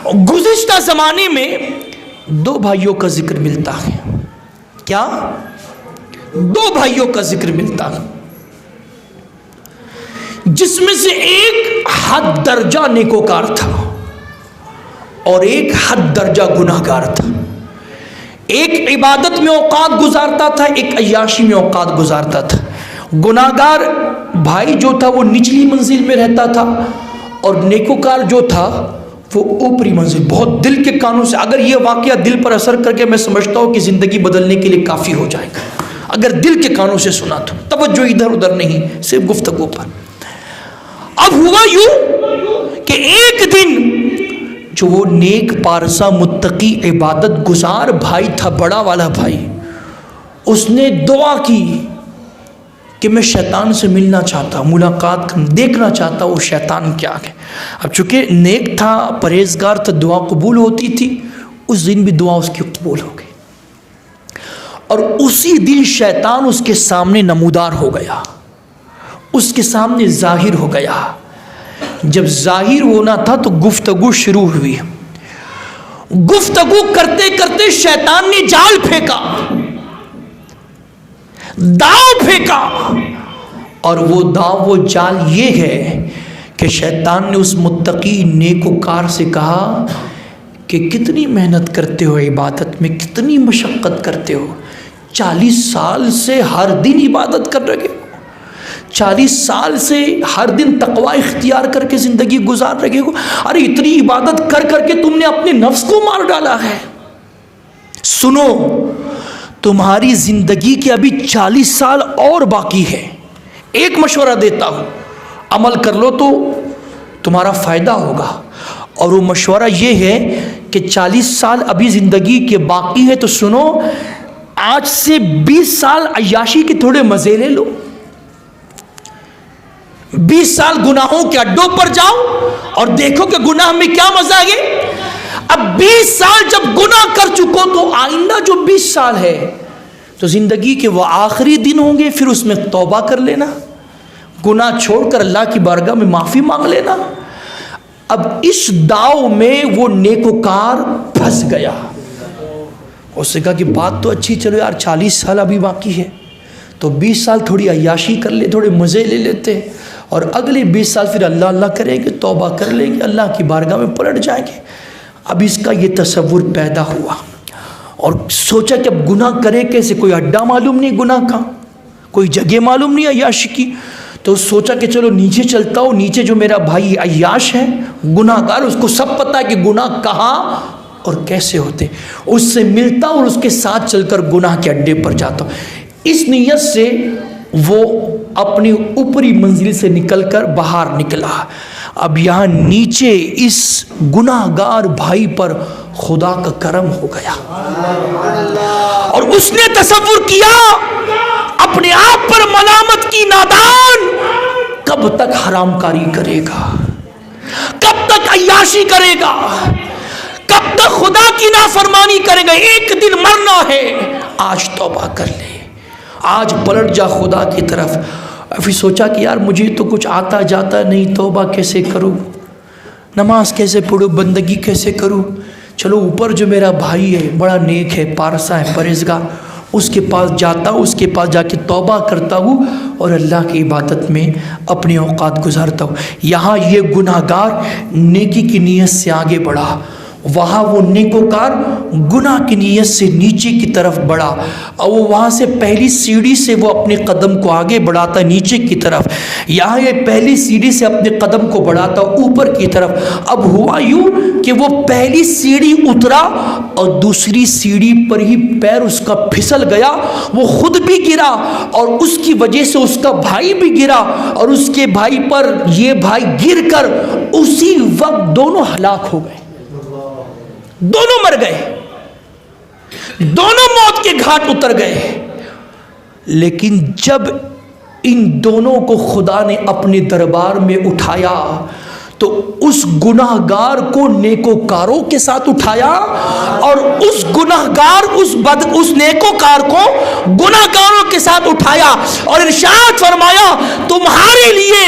گزشتہ زمانے میں دو بھائیوں کا ذکر ملتا ہے. کیا؟ دو بھائیوں کا ذکر ملتا ہے جس میں سے ایک حد درجہ نیکوکار تھا اور ایک حد درجہ گناہگار تھا. ایک عبادت میں اوقات گزارتا تھا، ایک عیاشی میں اوقات گزارتا تھا. گناہگار بھائی جو تھا وہ نچلی منزل میں رہتا تھا اور نیکوکار جو تھا وہ اوپری منزل. بہت دل کے کانوں سے اگر یہ واقعہ دل پر اثر کر کے میں سمجھتا ہوں کہ زندگی بدلنے کے لیے کافی ہو جائے گا. اگر دل کے کانوں سے سنا تو توجہ ادھر ادھر نہیں، صرف گفتگو پر. اب ہوا یوں کہ ایک دن جو وہ نیک پارسا متقی عبادت گزار بھائی تھا، بڑا والا بھائی، اس نے دعا کی کہ میں شیطان سے ملنا چاہتا ہوں، ملاقات دیکھنا چاہتا ہوں وہ شیطان کیا ہے. اب چونکہ نیک تھا، پرہیزگار تھا، دعا قبول ہوتی تھی. اس دن بھی دعا اس کی قبول ہو گئی اور اسی دن شیطان اس کے سامنے نمودار ہو گیا، اس کے سامنے ظاہر ہو گیا. جب ظاہر ہونا تھا تو گفتگو شروع ہوئی. گفتگو کرتے کرتے شیطان نے جال پھینکا، داؤ پھینکا، اور وہ داؤ وہ جال یہ ہے کہ شیطان نے اس متقی نیکوکار سے کہا کہ کتنی محنت کرتے ہو عبادت میں، کتنی مشقت کرتے ہو، 40 سال سے ہر دن عبادت کر رہے ہو، 40 سال سے ہر دن تقوی اختیار کر کے زندگی گزار رہے ہو. ارے اتنی عبادت کر کر کے تم نے اپنے نفس کو مار ڈالا ہے. سنو، تمہاری زندگی کے ابھی 40 سال اور باقی ہے. ایک مشورہ دیتا ہوں، عمل کر لو تو تمہارا فائدہ ہوگا. اور وہ مشورہ یہ ہے کہ 40 سال ابھی زندگی کے باقی ہے تو سنو، آج سے 20 سال عیاشی کے تھوڑے مزے لے لو. 20 سال گناہوں کے اڈوں پر جاؤ اور دیکھو کہ گناہ میں کیا مزہ ہے. اب 20 سال جب گناہ کر چکو تو آئندہ جو 20 سال ہے تو زندگی کے وہ آخری دن ہوں گے، پھر اس میں توبہ کر لینا، گناہ چھوڑ کر اللہ کی بارگاہ میں معافی مانگ لینا. اب اس داؤ میں وہ نیکوکار پھنس گیا. اس نے کہا کہ بات تو اچھی، چلو یار 40 سال ابھی باقی ہے تو 20 سال تھوڑی عیاشی کر لے، تھوڑے مزے لے لیتے، اور اگلے 20 سال پھر اللہ اللہ کریں گے، توبہ کر لیں گے، اللہ کی بارگاہ میں پلٹ جائیں گے. اب اس کا یہ تصور پیدا ہوا اور سوچا کہ اب گناہ کرے کیسے، کوئی اڈا معلوم نہیں گناہ کا، کوئی جگہ معلوم نہیں عیاشی کی. تو سوچا کہ چلو نیچے چلتا ہوں، نیچے جو میرا بھائی عیاش ہے، گناہ گار، اس کو سب پتہ ہے کہ گناہ کہاں اور کیسے ہوتے، اس سے ملتا اور اس کے ساتھ چل کر گناہ کے اڈے پر جاتا ہوں. اس نیت سے وہ اپنی اوپری منزل سے نکل کر باہر نکلا. اب یہاں نیچے اس گناہ گار بھائی پر خدا کا کرم ہو گیا اور اس نے تصور کیا اپنے آپ پر ملامت کی، نادان کب تک حرام کاری کرے گا، کب تک عیاشی کرے گا، کب تک خدا کی نافرمانی کرے گا. ایک دن مرنا ہے، آج توبہ کر لے، آج پلٹ جا خدا کی طرف. ابھی سوچا کہ یار مجھے تو کچھ آتا جاتا نہیں، توبہ کیسے کروں، نماز کیسے پڑھوں، بندگی کیسے کروں. چلو اوپر جو میرا بھائی ہے، بڑا نیک ہے، پارسا ہے، پرہیزگار، اس کے پاس جاتا ہوں، اس کے پاس جا کے توبہ کرتا ہوں اور اللہ کی عبادت میں اپنے اوقات گزارتا ہوں. یہاں یہ گناہ گار نیکی کی نیت سے آگے بڑھا، وہاں وہ نیکوکار گناہ کی نیت سے نیچے کی طرف بڑھا، اور وہ وہاں سے پہلی سیڑھی سے وہ اپنے قدم کو آگے بڑھاتا نیچے کی طرف، یہاں یہ پہلی سیڑھی سے اپنے قدم کو بڑھاتا اوپر کی طرف. اب ہوا یوں کہ وہ پہلی سیڑھی اترا اور دوسری سیڑھی پر ہی پیر اس کا پھسل گیا، وہ خود بھی گرا اور اس کی وجہ سے اس کا بھائی بھی گرا، اور اس کے بھائی پر یہ بھائی گر کر اسی وقت دونوں ہلاک ہو گئے، دونوں مر گئے، دونوں موت کے گھاٹ اتر گئے. لیکن جب ان دونوں کو خدا نے اپنے دربار میں اٹھایا تو اس گناہ گار کو نیکوکاروں کے ساتھ اٹھایا اور اس گناہ گار اس نیکوکار کو گناہ گاروں کے ساتھ اٹھایا اور ارشاد فرمایا تمہارے لیے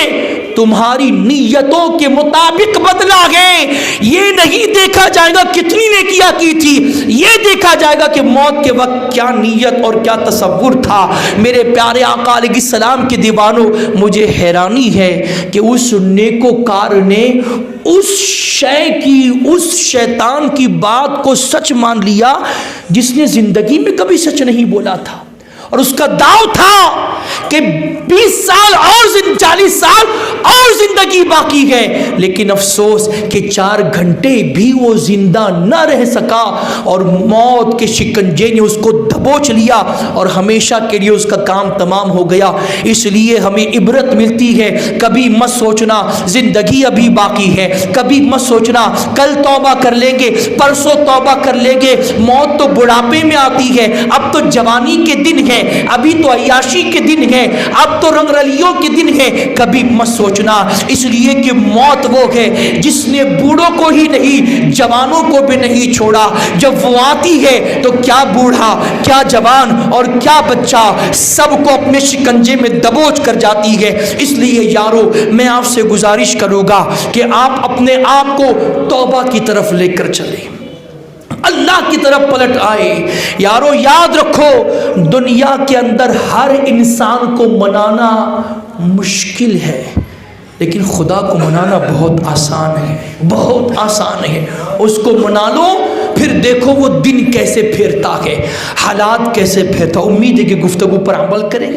تمہاری نیتوں کے مطابق بدلا گئے. یہ نہیں دیکھا جائے گا کتنی نیکیاں کی تھی, یہ دیکھا جائے گا کہ موت کے وقت کیا نیت اور کیا تصور تھا. میرے پیارے آقا علیہ السلام کے دیوانوں, مجھے حیرانی ہے کہ اس نیکوکار نے اس شے کی, اس شیطان کی بات کو سچ مان لیا جس نے زندگی میں کبھی سچ نہیں بولا تھا. اور اس کا داؤ تھا کہ 20 سال اور 40 سال اور زندگی باقی ہے, لیکن افسوس کہ 4 گھنٹے بھی وہ زندہ نہ رہ سکا اور موت کے شکنجے نے اس کو دبوچ لیا اور ہمیشہ کے لیے اس کا کام تمام ہو گیا. اس لیے ہمیں عبرت ملتی ہے. کبھی مت سوچنا زندگی ابھی باقی ہے, کبھی مت سوچنا کل توبہ کر لیں گے, پرسوں توبہ کر لیں گے. موت تو بڑھاپے میں آتی ہے, اب تو جوانی کے دن ہے, ابھی تو عیاشی کے دن ہے, اب تو رنگ رلیوں کے دن ہے. کبھی مت سوچنا, اس لیے کہ موت وہ ہے جس نے بوڑھوں کو ہی نہیں جوانوں کو بھی نہیں چھوڑا. جب وہ آتی ہے تو کیا بوڑھا, کیا جوان اور کیا بچہ, سب کو اپنے شکنجے میں دبوچ کر جاتی ہے. اس لیے یارو میں آپ سے گزارش کروں گا کہ آپ اپنے آپ کو توبہ کی طرف لے کر چلیں, اللہ کی طرف پلٹ آئے. یارو یاد رکھو, دنیا کے اندر ہر انسان کو منانا مشکل ہے, لیکن خدا کو منانا بہت آسان ہے, بہت آسان ہے. اس کو منا لو, پھر دیکھو وہ دن کیسے پھرتا ہے, حالات کیسے پھرتا. امید ہے کہ گفتگو پر عمل کریں.